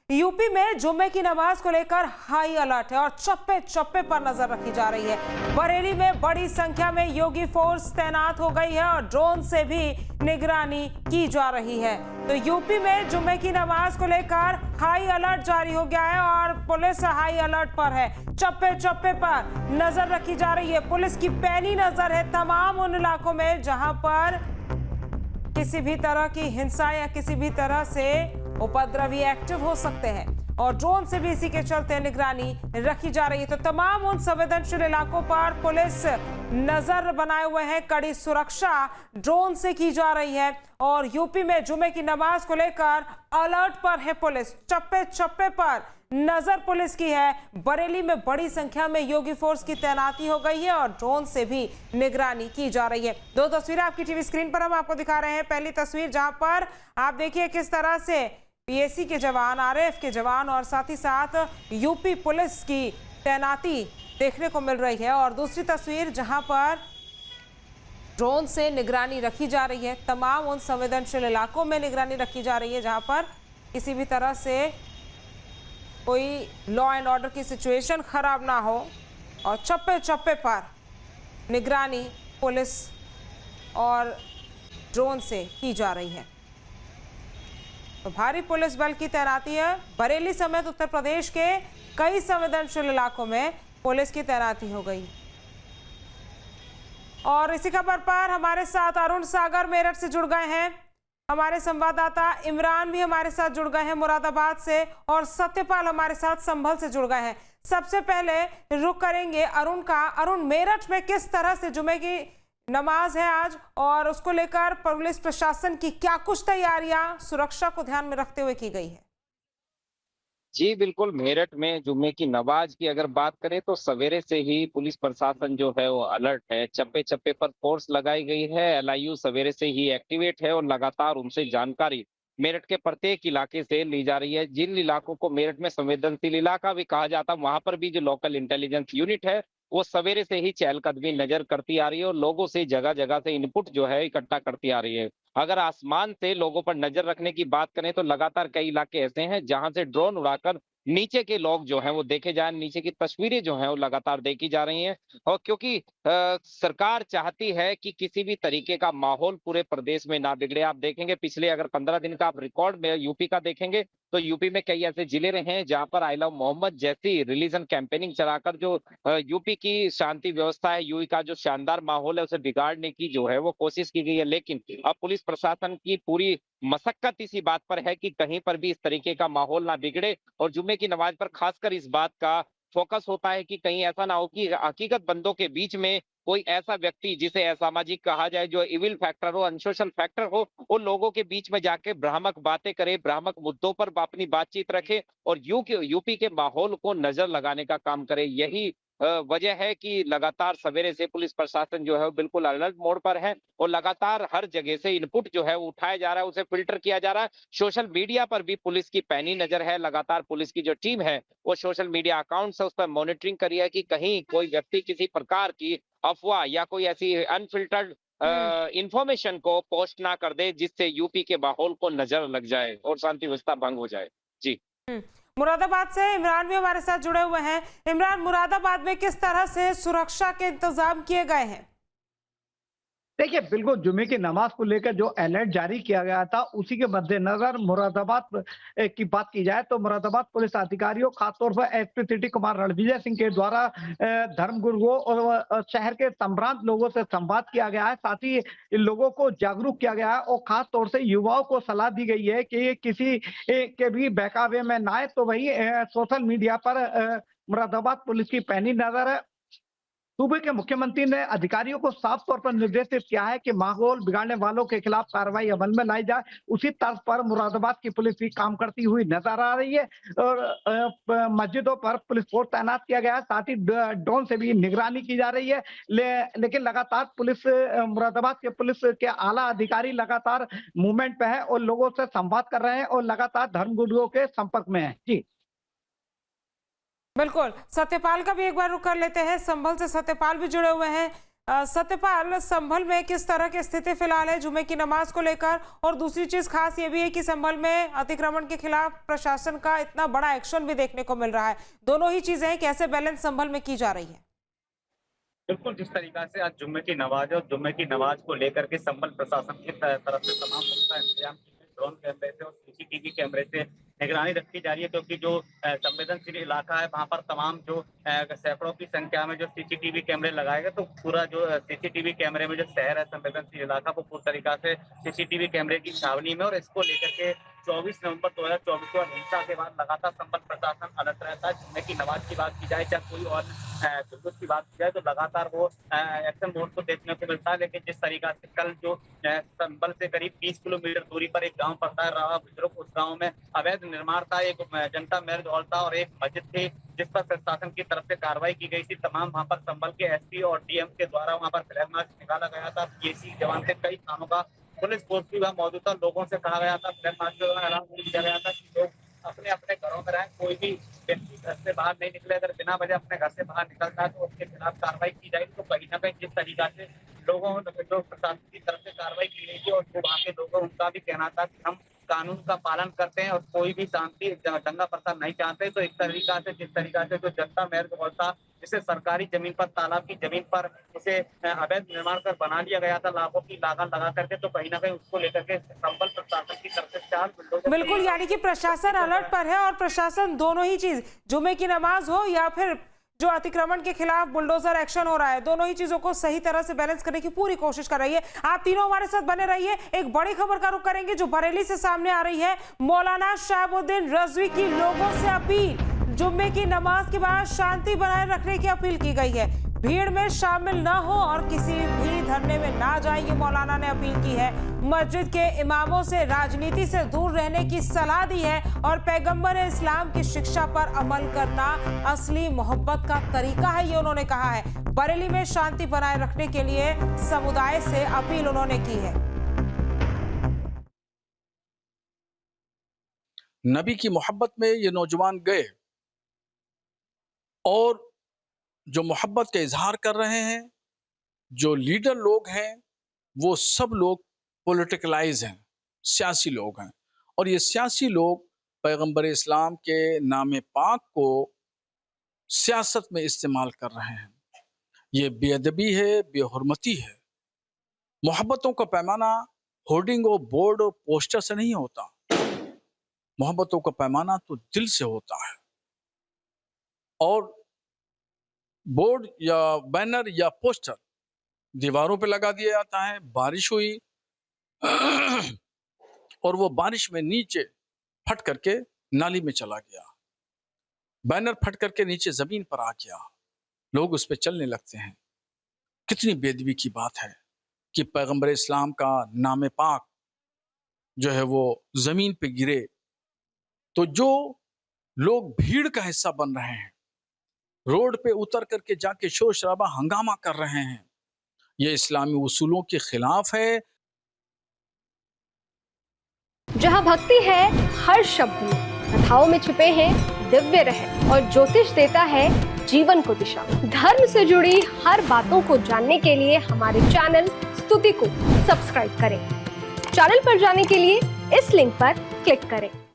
UP में जुम्मे की नमाज को लेकर हाई अलर्ट है और चप्पे चप्पे पर नजर रखी जा रही है। बरेली में बड़ी संख्या में योगी फोर्स तैनात हो गई है और ड्रोन से भी निगरानी की जा रही है। तो यूपी में जुम्मे की नमाज को लेकर हाई अलर्ट जारी हो गया है और पुलिस हाई अलर्ट पर है। चप्पे चप्पे पर नजर रखी जा रही है। पुलिस की पैनी नजर है तमाम उन इलाकों में जहां पर किसी भी तरह की हिंसा या किसी भी तरह से उपद्रवी एक्टिव हो सकते हैं और ड्रोन से भी इसी के चलते निगरानी रखी जा रही है। तो तमाम उन संवेदनशील इलाकों पर पुलिस नजर बनाए हुए हैं। कड़ी सुरक्षा ड्रोन से की जा रही है और यूपी में जुमे की नमाज को लेकर अलर्ट पर है पुलिस। चप्पे चप्पे पर नजर पुलिस की है। बरेली में बड़ी संख्या में योगी फोर्स की तैनाती हो गई है और ड्रोन से भी निगरानी की जा रही है। दो तस्वीरें आपकी टीवी स्क्रीन पर हम आपको दिखा रहे हैं। पहली तस्वीर जहां पर आप देखिए किस तरह से पीएसी के जवान, आरएएफ के जवान और साथ ही साथ यूपी पुलिस की तैनाती देखने को मिल रही है और दूसरी तस्वीर जहां पर ड्रोन से निगरानी रखी जा रही है। तमाम उन संवेदनशील इलाकों में निगरानी रखी जा रही है जहां पर किसी भी तरह से कोई लॉ एंड ऑर्डर की सिचुएशन खराब ना हो और चप्पे चप्पे पर निगरानी पुलिस और ड्रोन से की जा रही है। तो भारी पुलिस बल की तैनाती है। बरेली समेत उत्तर प्रदेश के कई संवेदनशील इलाकों में पुलिस की तैनाती हो गई। और इसी खबर पर हमारे साथ अरुण सागर मेरठ से जुड़ गए हैं। हमारे संवाददाता इमरान भी हमारे साथ जुड़ गए हैं मुरादाबाद से और सत्यपाल हमारे साथ संभल से जुड़ गए हैं। सबसे पहले रुक करेंगे अरुण का। अरुण, मेरठ में किस तरह से जुमे की नमाज है आज और उसको लेकर पुलिस प्रशासन की क्या कुछ तैयारियां सुरक्षा को ध्यान में रखते हुए की गई है? जी बिल्कुल, मेरठ में जुम्मे की नमाज की अगर बात करें तो सवेरे से ही पुलिस प्रशासन जो है वो अलर्ट है। चप्पे चप्पे पर फोर्स लगाई गई है। एलआईयू सवेरे से ही एक्टिवेट है और लगातार उनसे जानकारी मेरठ के प्रत्येक इलाके से ली जा रही है। जिन इलाकों को मेरठ में संवेदनशील इलाका भी कहा जाता है, वहां पर भी जो लोकल इंटेलिजेंस यूनिट है वो सवेरे से ही चहलकदमी नजर करती आ रही है और लोगों से जगह जगह से इनपुट जो है इकट्ठा करती आ रही है। अगर आसमान से लोगों पर नजर रखने की बात करें तो लगातार कई इलाके ऐसे हैं जहां से ड्रोन उड़ाकर नीचे के लोग जो हैं वो देखे जाए, नीचे की तस्वीरें जो हैं वो लगातार देखी जा रही हैं। और क्योंकि सरकार चाहती है कि किसी भी तरीके का माहौल पूरे प्रदेश में ना बिगड़े। आप देखेंगे पिछले अगर 15 दिन का आप रिकॉर्ड में यूपी का देखेंगे तो यूपी में कई ऐसे जिले रहे हैं जहां पर आई लव मोहम्मद जैसी रिलीजन कैंपेनिंग चलाकर जो यूपी की शांति व्यवस्था है, यूपी का जो शानदार माहौल है उसे बिगाड़ने की जो है वो कोशिश की गई है। लेकिन अब पुलिस प्रशासन की पूरी मशक्कत इसी बात पर है कि कहीं पर भी इस तरीके का माहौल ना बिगड़े और जुम्मे की नमाज पर खासकर इस बात का फोकस होता है कि कहीं ऐसा ना हो कि हकीकत बंदों के बीच में कोई ऐसा व्यक्ति जिसे असामाजिक कहा जाए, जो इविल फैक्टर हो, अनसोशल फैक्टर हो, उन लोगों के बीच में जाके भ्रामक बातें करे, भ्रामक मुद्दों पर अपनी बातचीत रखे और यूपी के माहौल को नजर लगाने का काम करे। यही वजह है कि लगातार सवेरे से पुलिस प्रशासन जो है वो बिल्कुल अलर्ट मोड पर है और लगातार हर जगह से इनपुट जो है वो उठाया जा रहा है, उसे फिल्टर किया जा रहा है। सोशल मीडिया पर भी पुलिस की पैनी नजर है। लगातार पुलिस की जो टीम है वो सोशल मीडिया अकाउंट है उस पर मॉनिटरिंग कर रही है कि कहीं कोई व्यक्ति किसी प्रकार की अफवाह या कोई ऐसी अनफिल्टर्ड इंफॉर्मेशन को पोस्ट ना कर दे जिससे यूपी के माहौल को नजर लग जाए और शांति व्यवस्था भंग हो जाए। जी मुरादाबाद से इमरान भी हमारे साथ जुड़े हुए हैं। इमरान, मुरादाबाद में किस तरह से सुरक्षा के इंतजाम किए गए हैं? देखिए, बिल्कुल जुमे की नमाज को लेकर जो अलर्ट जारी किया गया था उसी के मद्देनजर मुरादाबाद की बात की जाए तो मुरादाबाद पुलिस अधिकारियों खासतौर पर एसपी सिटी कुमार रणविजय सिंह के द्वारा धर्मगुरुओं और शहर के संभ्रांत लोगों से संवाद किया गया है। साथ ही इन लोगों को जागरूक किया गया है और खास तौर से युवाओं को सलाह दी गई है कि किसी के भी बहकावे में ना आए। तो वही सोशल मीडिया पर मुरादाबाद पुलिस की पैनी नजर है। सूबे के मुख्यमंत्री ने अधिकारियों को साफ तौर पर निर्देशित किया है कि माहौल बिगाड़ने वालों के खिलाफ कार्रवाई अमल में लाई जाए। उसी तर्ज पर मुरादाबाद की पुलिस भी काम करती हुई नजर आ रही है और मस्जिदों पर पुलिस फोर्स तैनात किया गया है। साथ ही ड्रोन से भी निगरानी की जा रही है। लेकिन लगातार पुलिस मुरादाबाद के पुलिस के आला अधिकारी लगातार मूवमेंट पे है और लोगों से संवाद कर रहे हैं और लगातार धर्मगुरुओं के संपर्क में है। जी बिल्कुल, सत्यपाल का भी एक बार रुक कर लेते हैं। संभल से सत्यपाल भी जुड़े हुए हैं। सत्यपाल, संभल में किस तरह की स्थिति फिलहाल है जुमे की नमाज को लेकर? और दूसरी चीज खास ये भी है कि संभल में अतिक्रमण के खिलाफ प्रशासन का इतना बड़ा एक्शन भी देखने को मिल रहा है। दोनों ही चीजें कैसे बैलेंस संभल में की जा रही है? बिल्कुल, जिस तरीका से आज जुम्मे की नमाज है और जुम्मे की नमाज को लेकर के संभल प्रशासन की तरफ से तमाम पुख्ता इंतजाम किए गए। ड्रोन कैमरे से और सीसीटीवी कैमरे से निगरानी रखी जा रही है, क्योंकि जो संवेदनशील इलाका है वहां पर तमाम जो सैकड़ों की संख्या में जो सीसीटीवी कैमरे लगाए गए, तो पूरा जो सीसीटीवी कैमरे में जो शहर है, संवेदनशील इलाका, वो पूरी तरीका से सीसीटीवी कैमरे की छावनी में। और इसको लेकर के 24 नवंबर 2024 को हिंसा के बाद लगातार संभल प्रशासन अलर्ट रहता है। जुम्मे की नमाज की बात की जाए, चाहे कोई और जुलूस की बात की जाए, तो लगातार वो एक्शन मोड को देखने को मिलता है। लेकिन जिस तरीका से कल जो संभल से करीब 20 किलोमीटर दूरी पर एक गांव पड़ता है रावा बुजुर्ग, उस गांव में अवैध निर्माण था, एक जनता मैरिज हॉल था और एक मस्जिद थी, जिस पर प्रशासन की तरफ से कार्रवाई की गई थी। तमाम वहां पर संभल के एसपी और डीएम के द्वारा वहां पर फ्लैग मार्च निकाला गया था। पीएसी जवान से कई थानों का पुलिस फोर्स भी वहां मौजूद था। लोगों से कहा गया था, फ्लैग मार्च के दौरान ऐलान किया गया था कि लोग अपने अपने घरों में रहें, कोई भी व्यक्ति घर से बाहर नहीं निकले। अगर बिना वजह अपने घर से बाहर निकलता है तो उसके खिलाफ कार्रवाई की जाएगी। तो कहीं ना कहीं जिस तरीका से लोगों जो प्रशासन की तरफ से कार्रवाई की गई थी और जो वहाँ के लोगों, उनका भी कहना था कि हम कानून का पालन करते हैं और कोई भी शांति दंगा फसाद नहीं चाहते। तो एक तरीका से जिस तरीका से जो जनता मैरिज हॉल था, जिसे सरकारी जमीन पर, तालाब की जमीन पर उसे अवैध निर्माण कर बना लिया गया था, लाखों की लागत लगा करके, तो कहीं ना कहीं उसको लेकर के संभल प्रशासन की तरफ से 4 बुलडोजर। बिल्कुल, यानी कि प्रशासन अलर्ट पर है और प्रशासन दोनों ही चीज, जुमे की नमाज हो या फिर जो अतिक्रमण के खिलाफ बुलडोजर एक्शन हो रहा है, दोनों ही चीजों को सही तरह से बैलेंस करने की पूरी कोशिश कर रही है। आप तीनों हमारे साथ बने रहिए। एक बड़ी खबर का रुख करेंगे जो बरेली से सामने आ रही है। मौलाना शहाबुद्दीन रजवी की लोगों से अपील, जुम्मे की नमाज के बाद शांति बनाए रखने की अपील की गई है। भीड़ में शामिल ना हो और किसी भी धरने में ना जाए, ये मौलाना ने अपील की है। मस्जिद के इमामों से राजनीति से दूर रहने की सलाह दी है और पैगंबर इस्लाम की शिक्षा पर अमल करना असली मोहब्बत का तरीका है, ये उन्होंने कहा है। बरेली में शांति बनाए रखने के लिए समुदाय से अपील उन्होंने की है। नबी की मोहब्बत में ये नौजवान गए और जो मोहब्बत का इजहार कर रहे हैं, जो लीडर लोग हैं, वो सब लोग पॉलिटिकलाइज हैं, सियासी लोग हैं। और ये सियासी लोग पैगंबर इस्लाम के नाम पाक को सियासत में इस्तेमाल कर रहे हैं। ये बेअदबी है, बेहुरमती है। मोहब्बतों का पैमाना होर्डिंग और बोर्ड और पोस्टर से नहीं होता। मोहब्बतों का पैमाना तो दिल से होता है। और बोर्ड या बैनर या पोस्टर दीवारों पे लगा दिया जाता है। बारिश हुई और वो बारिश में नीचे फट करके नाली में चला गया, बैनर फट करके नीचे जमीन पर आ गया, लोग उस पर चलने लगते हैं। कितनी बेदबी की बात है कि पैगंबर इस्लाम का नाम पाक जो है वो जमीन पे गिरे। तो जो लोग भीड़ का हिस्सा बन रहे हैं, रोड पे उतर करके जाके शोर शराबा हंगामा कर रहे हैं, ये इस्लामी उसूलों के खिलाफ है। जहां भक्ति है हर शब्द में, कथाओं में छुपे हैं दिव्य रहस्य और ज्योतिष देता है जीवन को दिशा। धर्म से जुड़ी हर बातों को जानने के लिए हमारे चैनल स्तुति को सब्सक्राइब करें। चैनल पर जाने के लिए इस लिंक पर क्लिक करें।